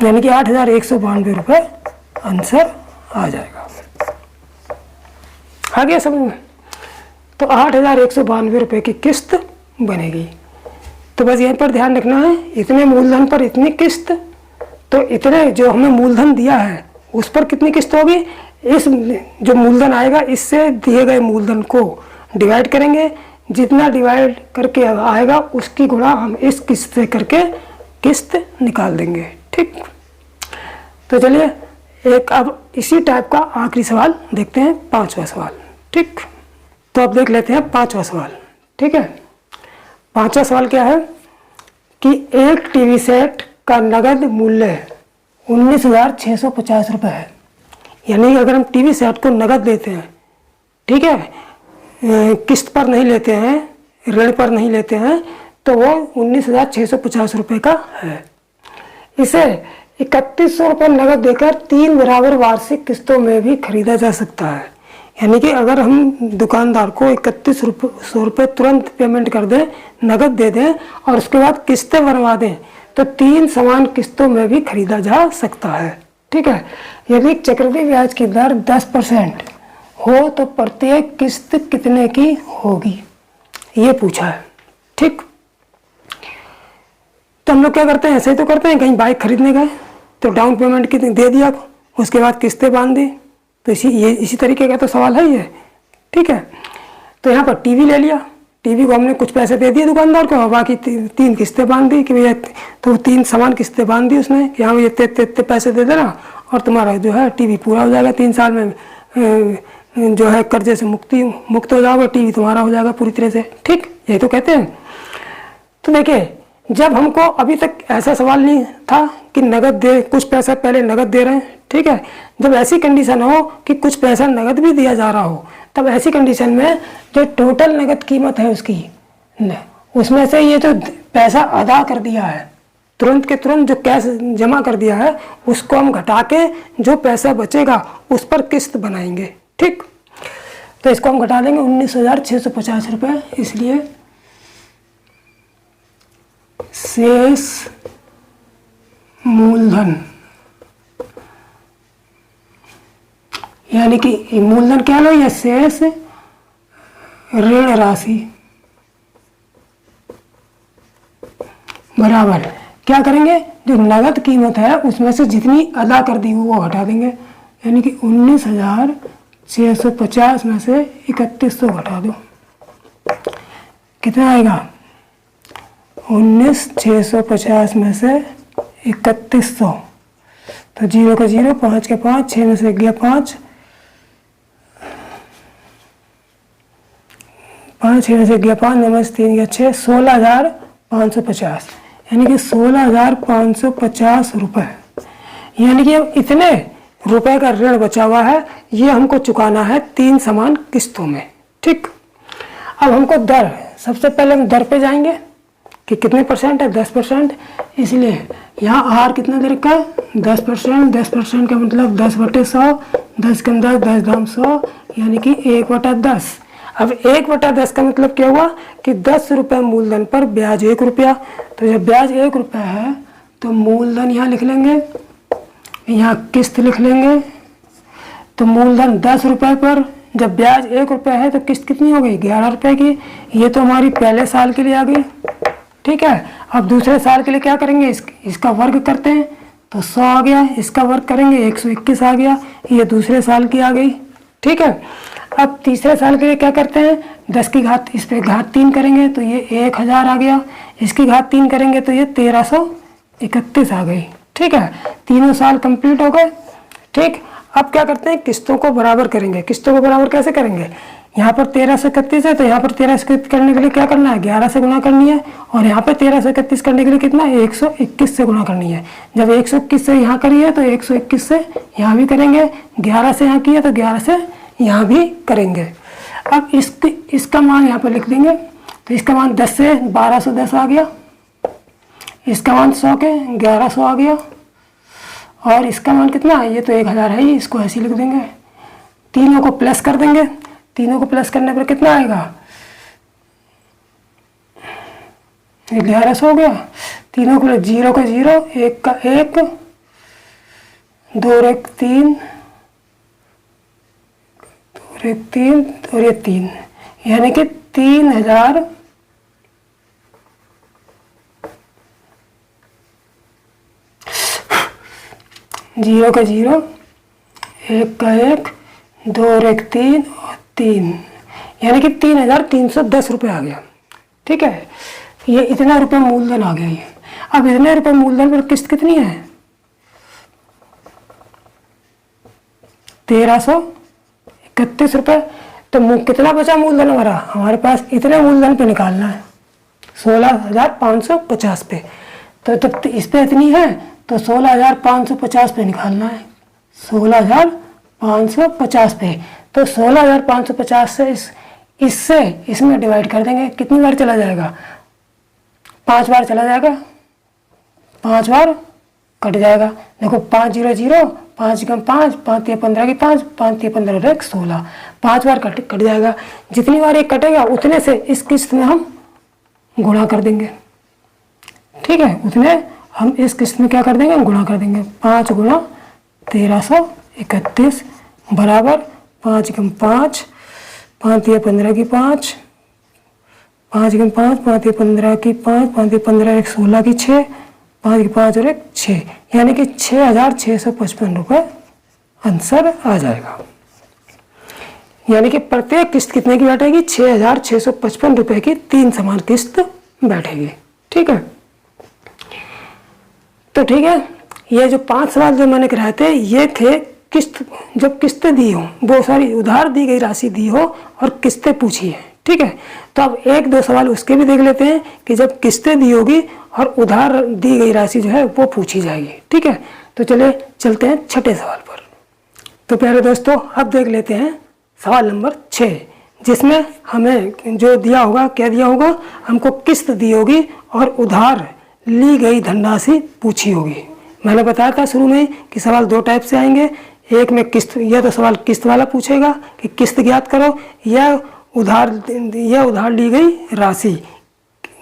यानी कि 8,192 रुपये आंसर आ जाएगा। आ गया समझ में, तो 8,192 रुपये की किस्त बनेगी। तो बस यहीं पर ध्यान रखना है, इतने मूलधन पर इतनी किस्त, तो इतने जो हमें मूलधन दिया है उस पर कितनी किस्त होगी, इस जो मूलधन आएगा इससे दिए गए मूलधन को डिवाइड करेंगे, जितना डिवाइड करके आएगा उसकी गुणा हम इस किस्त से करके किस्त निकाल देंगे। ठीक, तो चलिए एक अब इसी टाइप का आखिरी सवाल देखते हैं, 5वां सवाल। ठीक, तो अब देख लेते हैं 5वां सवाल। ठीक है, 5वां सवाल क्या है कि एक टीवी सेट का नगद मूल्य 19,650 रुपये है, यानी अगर हम टीवी सेट को नगद लेते हैं, ठीक है, किस्त पर नहीं लेते हैं, ऋण पर नहीं लेते हैं, तो वो 19,650 रुपये का है। इसे 3,100 रुपये नगद देकर 3 बराबर वार्षिक किस्तों में भी खरीदा जा सकता है। यानी कि अगर हम दुकानदार को 3,100 रुपये तुरंत पेमेंट कर दें, नगद दे दें और उसके बाद किस्तें बनवा दें, तो 3 समान किस्तों में भी खरीदा जा सकता है। ठीक है, यदि चक्रवृद्धि ब्याज की दर 10% हो तो प्रत्येक किस्त कितने की होगी, ये पूछा है। ठीक, तो हम लोग क्या करते हैं, ऐसे ही तो करते हैं, कहीं बाइक खरीदने गए तो डाउन पेमेंट कितनी दे दिया, उसके बाद किस्तें बांध दी, तो इसी तरीके का तो सवाल है ये। ठीक है, तो यहाँ पर टीवी ले लिया, टीवी को हमने कुछ पैसे दे दिए दुकानदार को, बाकी 3 किस्तें बांध दी कि भैया, तो 3 समान किस्तें बांध दी उसने कि हाँ ये इतने पैसे दे देना और तुम्हारा जो है टीवी पूरा हो जाएगा, 3 साल में जो है कर्जे से मुक्त हो जाओगे, टीवी तुम्हारा हो जाएगा पूरी तरह से। ठीक, यही तो कहते हैं। तो देखिए, जब हमको अभी तक ऐसा सवाल नहीं था कि नगद दे, कुछ पैसा पहले नगद दे रहे हैं, ठीक है, जब ऐसी कंडीशन हो कि कुछ पैसा नगद भी दिया जा रहा हो, तब ऐसी कंडीशन में जो टोटल नगद कीमत है उसकी, उसमें से ये जो पैसा अदा कर दिया है, तुरंत के तुरंत जो कैश जमा कर दिया है, उसको हम घटा के जो पैसा बचेगा उस पर किस्त बनाएंगे। ठीक, तो इसको हम घटा देंगे 19,650 रुपये, इसलिए शेष मूलधन, यानी कि मूलधन क्या लो, यह शेष ऋण राशि बराबर क्या करेंगे, जो नगद कीमत है उसमें से जितनी अदा कर दी वो हटा देंगे, यानी कि 19,650 में से 3,100 घटा दो, कितना आएगा, 19,650 में से 3,100, तो 0 का 0, 5 के 5, 6 में से गया 5, 5 6 में से गया 5, 9 में से 3 गया 6, 16,550, यानी कि 16,550 रुपये। यानी कि अब इतने रुपए का ऋण बचा हुआ है, ये हमको चुकाना है 3 समान किस्तों में। ठीक, अब हमको दर, सबसे पहले हम दर पे जाएंगे कि कितने परसेंट है, 10%। इसलिए यहाँ आर कितना दे रखा है, 10%। 10% का मतलब 10/100, 10 के 10, 10 दाम 100, यानी कि 1/10। अब 1/10 का मतलब क्या हुआ कि 10 रुपये मूलधन पर ब्याज 1 रुपया। तो जब ब्याज 1 रुपया है तो मूलधन यहाँ लिख लेंगे, यहाँ किस्त लिख लेंगे। तो मूलधन 10 रुपये पर जब ब्याज 1 रुपया है तो किस्त कितनी हो गई, 11 रुपये की। ये तो हमारी पहले साल के लिए आ गई। ठीक है, अब दूसरे साल के लिए क्या करेंगे, इसका वर्ग करते हैं तो 100 आ गया, इसका वर्ग करेंगे 121 आ गया, ये दूसरे साल की आ गई। ठीक है, अब तीसरे साल के लिए क्या करते हैं, 10 की घात, इस पर घात 3 करेंगे तो ये 1000 आ गया, इसकी घात 3 करेंगे तो ये 1331 आ गई। ठीक है, तीनों साल कंप्लीट हो गए। ठीक, अब क्या करते हैं, किस्तों को बराबर करेंगे। किस्तों को बराबर कैसे करेंगे, यहाँ पर 1331 है तो यहाँ पर 1331 करने के लिए क्या करना है, 11 से गुणा करनी है, और यहाँ पर 1331 करने के लिए कितना, 121 से गुणा करनी है। जब 121 से यहाँ करी है तो 121 से यहाँ भी करेंगे, 11 से यहाँ किया तो 11 से यहाँ भी करेंगे। अब इसका मान यहाँ पर लिख देंगे, तो इसका मान 10 से 1210 आ गया, इसका मान 100 के 1100 आ गया, और इसका मान कितना है, ये तो 1000 है ही, इसको ऐसे ही लिख देंगे। तीनों को प्लस कर देंगे, तीनों को प्लस करने पर कितना आएगा, 1100 हो गया। तीनों को 0 का 0, 1 का 1, 2 और 1 3, 2 और 1 3 और ये 3, यानी कि 3000 0 का 0, 1 का 1, 2 और 1 3 और 3, यानी कि 3310 रुपये आ गया। ठीक है, ये इतना रुपये मूलधन आ गया ये। अब इतने रुपये मूलधन पर किस्त कितनी है, 1331 रुपये। तो कितना बचा मूलधन हमारा, हमारे पास इतने मूलधन पे निकालना है 16,550 पे। तो जब इस पे इतनी है तो 16,550 पे निकालना है, 16,550 पे। तो 16,550 से इससे इसमें डिवाइड कर देंगे, कितनी बार चला जाएगा, 5 बार चला जाएगा, 5 बार कट जाएगा। देखो 5 0 0, 5 कम 5, 5 3 15 की 5, 5 3 15 और 1 16, 5 बार कट जाएगा। जितनी बार ये कटेगा उतने से इस किस्त में हम गुणा कर देंगे। ठीक है, उतने हम इस किस्त में क्या कर देंगे, गुणा कर देंगे। 5 गुणा 1331 बराबर 5 कम 5, 5 3 15 की 5, 5 कम 5, 5 3 15 की 5, 5 3 15 1 16 की 6, 5 की 5 और 1 6, यानी कि 6655 रुपये आंसर आ जाएगा। यानी कि प्रत्येक किस्त कितने की बैठेगी, 6655 रुपये की 3 समान किस्त बैठेगी। ठीक है, तो ठीक है, ये जो 5 सवाल जो मैंने कराए थे ये थे किस्त, जब किस्तें दी हो, वो सारी उधार दी गई राशि दी हो और किस्तें पूछी है। ठीक है, तो अब 1-2 सवाल उसके भी देख लेते हैं कि जब किस्तें दी होगी और उधार दी गई राशि जो है वो पूछी जाएगी। ठीक है, तो चलिए चलते हैं 6ठे सवाल पर। तो प्यारे दोस्तों, अब देख लेते हैं सवाल नंबर 6, जिसमें हमें जो दिया होगा, क्या दिया होगा, हमको किस्त दी होगी और उधार ली गई धनराशि पूछी होगी। मैंने बताया था शुरू में कि सवाल 2 टाइप से आएंगे, एक में किस्त, या तो सवाल किस्त वाला पूछेगा कि किस्त ज्ञात करो, या उधार ली गई राशि,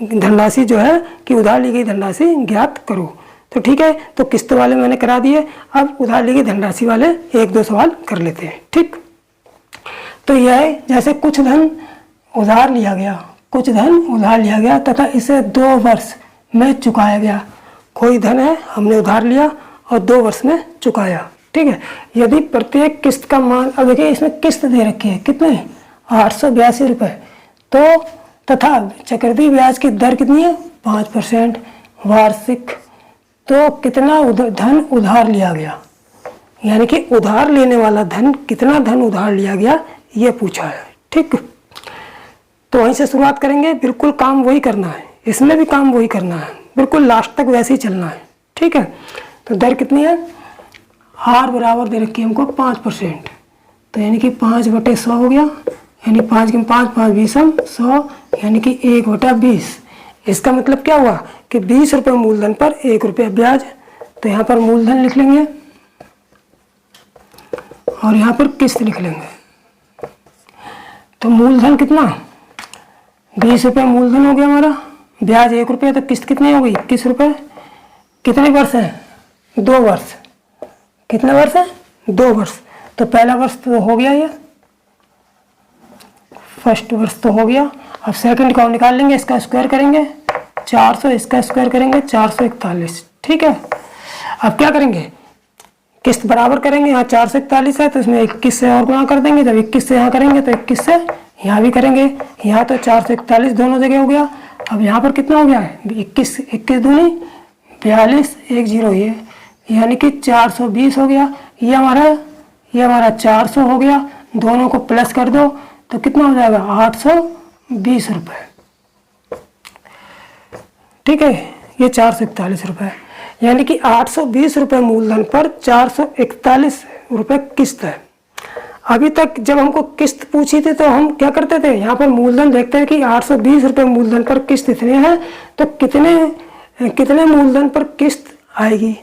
धनराशि जो है कि उधार ली गई धनराशि ज्ञात करो। तो ठीक है, तो किस्त वाले मैंने करा दिए, अब उधार ली गई धनराशि वाले 1-2 सवाल कर लेते हैं। ठीक, तो यह है जैसे कुछ धन उधार लिया गया, कुछ धन उधार लिया गया तथा इसे 2 वर्ष में चुकाया गया। कोई धन है हमने उधार लिया और 2 वर्ष में चुकाया। ठीक है, यदि प्रत्येक किस्त का मान, अब देखिए इसमें किस्त दे रखी है कितने, 882 रुपये, तो तथा चक्रवृद्धि ब्याज की दर कितनी है, 5% वार्षिक। तो कितना धन उधार लिया गया, यानी कि उधार लेने वाला धन, कितना धन उधार लिया गया ये पूछा है। ठीक, तो वहीं से शुरुआत करेंगे, बिल्कुल काम वही करना है, इसमें भी काम वही करना है, बिल्कुल लास्ट तक वैसे ही चलना है। ठीक है, तो दर कितनी है, आर बराबर दे रखी है हमको 5%, तो यानी कि 5/100 हो गया, यानी 5 के 5 5 20 100, यानी कि 1/20। इसका मतलब क्या हुआ कि 20 रुपये मूलधन पर 1 रुपया ब्याज। तो यहाँ पर मूलधन लिख लेंगे और यहाँ पर किस्त लिख लेंगे। तो मूलधन कितना, 20 रुपये मूलधन हो गया हमारा, ब्याज 1 रुपया, तो किस्त कितनी हो गई 21 रुपये। कितने वर्ष हैं, 2 वर्ष। कितने वर्ष हैं, 2 वर्ष। तो पहला वर्ष तो हो गया, ये फर्स्ट वर्ष तो हो गया। अब सेकंड का निकाल लेंगे, इसका स्क्वायर करेंगे 400, इसका स्क्वायर करेंगे 441। ठीक है, अब क्या करेंगे, किस्त बराबर करेंगे। यहाँ 441 है तो इसमें 21 से और गुणा कर देंगे। जब 21 से यहाँ करेंगे तो 21 से यहाँ भी करेंगे। यहाँ तो 441 दोनों जगह हो गया। अब यहाँ पर कितना हो गया है, 21 21 दूनी 42, 1 0 ये, यानी कि 420 हो गया। ये हमारा 400 हो गया। दोनों को प्लस कर दो तो कितना हो जाएगा, 820 रुपये। ठीक है, ये 441 रुपये, यानी कि 820 रुपये मूलधन पर 441 रुपये किस्त है। अभी तक जब हमको किस्त पूछी थी तो हम क्या करते थे, यहाँ पर मूलधन देखते हैं कि 820 रुपये मूलधन पर किस्त इतने हैं, तो कितने मूलधन पर किस्त आएगी।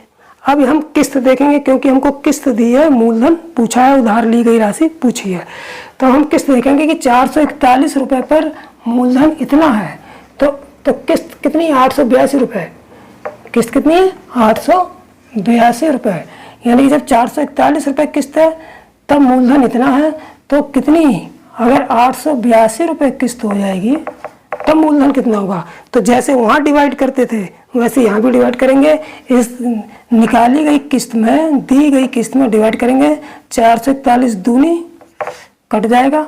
अब हम किस्त देखेंगे, क्योंकि हमको किस्त दी है, मूलधन पूछा है, उधार ली गई राशि पूछी है, तो हम किस्त देखेंगे कि 441 रुपये पर मूलधन इतना है, तो किस्त कितनी, 882 रुपये। किस्त कितनी है, 882 रुपये। यानी जब 441 रुपये किस्त है तब मूलधन इतना है, तो कितनी, अगर 882 रुपये किस्त हो जाएगी तब मूलधन कितना होगा। तो जैसे वहाँ डिवाइड करते थे वैसे यहाँ भी डिवाइड करेंगे। इस निकाली गई किस्त में, दी गई किस्त में डिवाइड करेंगे। 441 दूनी कट जाएगा,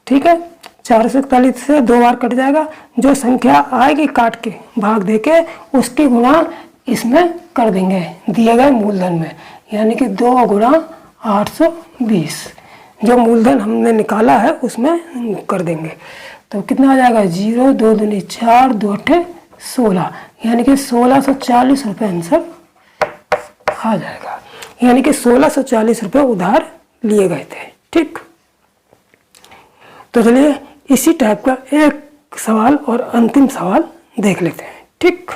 ठीक है, 441 से 2 बार कट जाएगा। जो संख्या आएगी काट के भाग दे के उसकी गुणा इसमें कर देंगे दिए गए मूलधन में, यानी कि 2 गुणा 820 जो मूलधन हमने निकाला है उसमें कर देंगे। तो कितना आ जाएगा, 0 2 दूनी 4 2 8 16, यानी कि 1640 रुपये आंसर आ जाएगा। यानी कि 1640 रुपये उधार लिए गए थे। ठीक, तो चलिए इसी टाइप का एक सवाल और अंतिम सवाल देख लेते हैं। ठीक,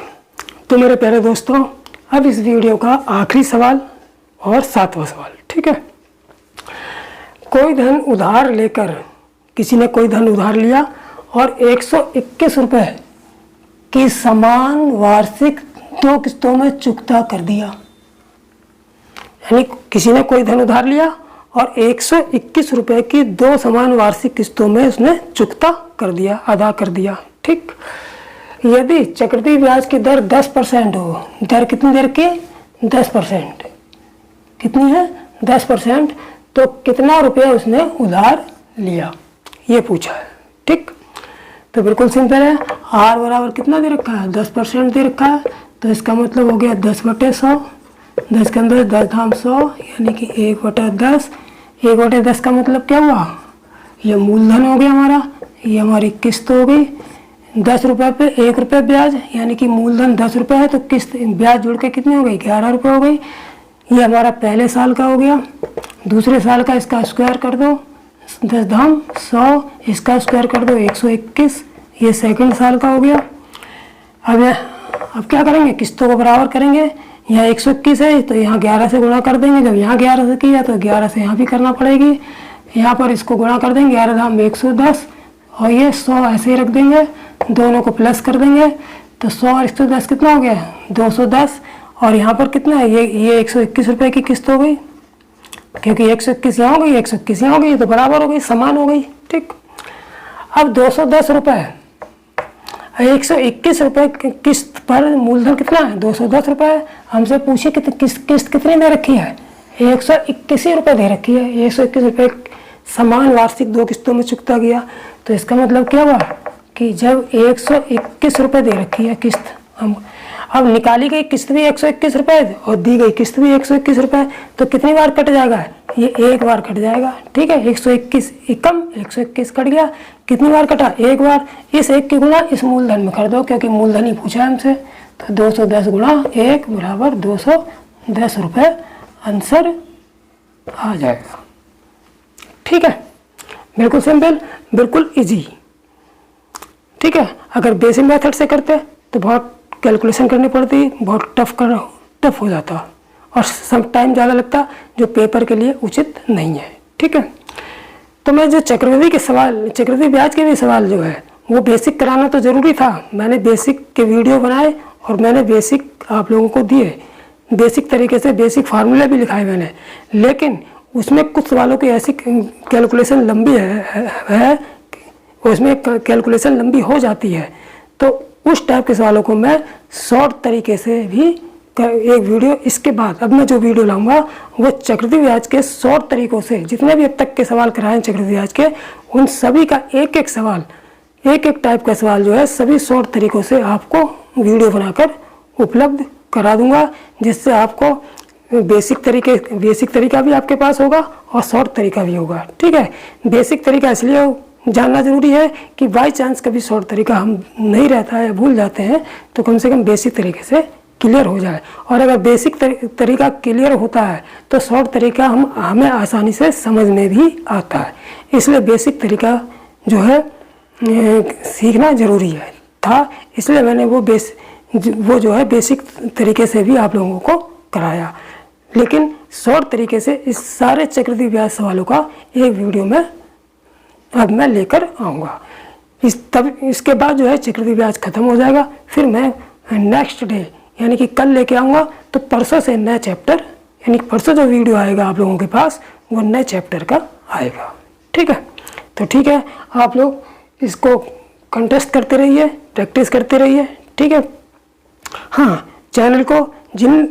तो मेरे प्यारे दोस्तों, अब इस वीडियो का आखिरी सवाल और 7वां सवाल। ठीक है, कोई धन उधार लेकर, किसी ने कोई धन उधार लिया और 121 रुपये की समान वार्षिक 2 किस्तों में चुकता कर दिया। यानी किसी ने कोई धन उधार लिया और 121 रुपये की 2 समान वार्षिक किस्तों में उसने चुकता कर दिया, अदा कर दिया। ठीक, यदि चक्रवृद्धि ब्याज की दर 10% हो, दर कितनी देर की, 10%, कितनी है, 10%, तो कितना रुपया उसने उधार लिया, ये पूछा है। ठीक, तो बिल्कुल सिंपल है। आर बराबर कितना दे रखा है, 10% दे रखा है, तो इसका मतलब हो गया 10/100, 10 के अंदर 10 धाम 100, यानी कि 1/10। 1/10 का मतलब क्या हुआ, ये मूलधन हो गया हमारा, ये हमारी किस्त हो गई। 10 रुपये पे 1 रुपये ब्याज, यानी कि मूलधन 10 रुपये है तो किस्त ब्याज जुड़ के कितनी हो गई, 11 रुपये हो गई। ये हमारा पहले साल का हो गया। दूसरे साल का इसका स्क्वायर कर दो, 10 धाम 100, इसका स्क्वायर कर दो 121, ये सेकंड साल का हो गया। अब क्या करेंगे, किस्तों को बराबर करेंगे। यहाँ 121 है तो यहाँ 11 से गुणा कर देंगे। जब यहाँ 11 से किया तो 11 से यहाँ भी करना पड़ेगी। यहाँ पर इसको गुणा कर देंगे, 11 धाम 110, और ये 100 ऐसे ही रख देंगे, दोनों को प्लस कर देंगे। तो 100 और 110 कितना हो गया, 210। और यहाँ पर कितना है, ये 121 रुपये की किस्त हो गई, क्योंकि 121 यहाँ हो गई, 121 यहाँ हो गई, तो बराबर हो गई, समान हो गई। ठीक, अब 210 रुपये, 121 रुपये किस्त पर मूलधन कितना है, 210 रुपये। हमसे पूछिए कि किस्त कितनी दे रखी है, 121 रुपये दे रखी है। 121 रुपये समान वार्षिक 2 किस्तों में चुकता गया। तो इसका मतलब क्या हुआ कि जब 121 रुपये दे रखी है किस्त, हम अब निकाली गई किस्त भी 121 रुपये और दी गई किस्त भी 121 रुपये, तो कितनी बार कट जाएगा, ये 1 बार कट जाएगा। ठीक है, 121 एकम 121 कट गया, कितनी बार कटा, 1 बार। इस 1 की गुणा इस मूलधन में कर दो, क्योंकि मूलधन ही पूछा है हमसे। तो 210 गुणा 1 बराबर 210 रुपये आंसर आ जाएगा। ठीक है, बिल्कुल सिंपल, बिल्कुल इजी। ठीक है, अगर बेसिक मेथड से करते तो बहुत कैलकुलेशन करनी पड़ती, बहुत टफ हो जाता और सम टाइम ज़्यादा लगता, जो पेपर के लिए उचित नहीं है। ठीक है, तो मैं जो चक्रवृद्धि ब्याज के भी सवाल जो है वो बेसिक कराना तो ज़रूरी था। मैंने बेसिक के वीडियो बनाए और मैंने बेसिक आप लोगों को दिए, बेसिक तरीके से बेसिक फार्मूले भी लिखाए मैंने, लेकिन उसमें कुछ सवालों की ऐसी कैलकुलेशन लंबी है उसमें कैलकुलेशन लंबी हो जाती है, तो उस टाइप के सवालों को मैं शॉर्ट तरीके से भी एक वीडियो, इसके बाद अब मैं जो वीडियो लाऊंगा वो चक्रवृद्धि ब्याज के शॉर्ट तरीकों से, जितने भी अब तक के सवाल कराए चक्रवृद्धि ब्याज के, उन सभी का एक एक सवाल, एक एक टाइप का सवाल जो है सभी शॉर्ट तरीकों से आपको वीडियो बनाकर उपलब्ध करा दूंगा, जिससे आपको बेसिक तरीका भी आपके पास होगा और शॉर्ट तरीका भी होगा। ठीक है, बेसिक तरीका इसलिए जानना जरूरी है कि बाई चांस कभी शॉर्ट तरीका हम नहीं रहता है, भूल जाते हैं, तो कम से कम बेसिक तरीके से क्लियर हो जाए। और अगर बेसिक तरीका क्लियर होता है तो शॉर्ट तरीका हमें आसानी से समझ में भी आता है। इसलिए बेसिक तरीका जो है सीखना ज़रूरी है था, इसलिए मैंने वो जो है बेसिक तरीके से भी आप लोगों को कराया, लेकिन शॉर्ट तरीके से इस सारे चक्रवृद्धि ब्याज सवालों का एक वीडियो में अब मैं लेकर आऊँगा। इसके बाद जो है चक्रवृद्धि ब्याज खत्म हो जाएगा, फिर मैं नेक्स्ट डे यानी कि कल लेके आऊँगा, तो परसों से नया चैप्टर, यानी परसों जो वीडियो आएगा आप लोगों के पास वो नए चैप्टर का आएगा। ठीक है, तो ठीक है, आप लोग इसको कंटेस्ट करते रहिए, प्रैक्टिस करते रहिए। ठीक है, हाँ, चैनल को जिन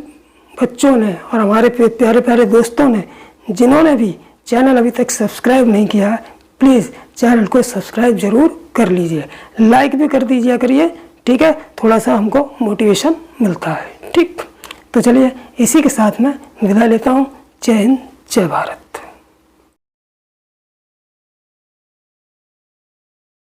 बच्चों ने और हमारे प्यारे प्यारे दोस्तों ने जिन्होंने भी चैनल अभी तक सब्सक्राइब नहीं किया है, प्लीज़ चैनल को सब्सक्राइब ज़रूर कर लीजिए, लाइक भी कर दीजिए करिए। ठीक है, थोड़ा सा हमको मोटिवेशन मिलता है। ठीक, तो चलिए इसी के साथ मैं विदा लेता हूँ। जय हिंद, जय भारत।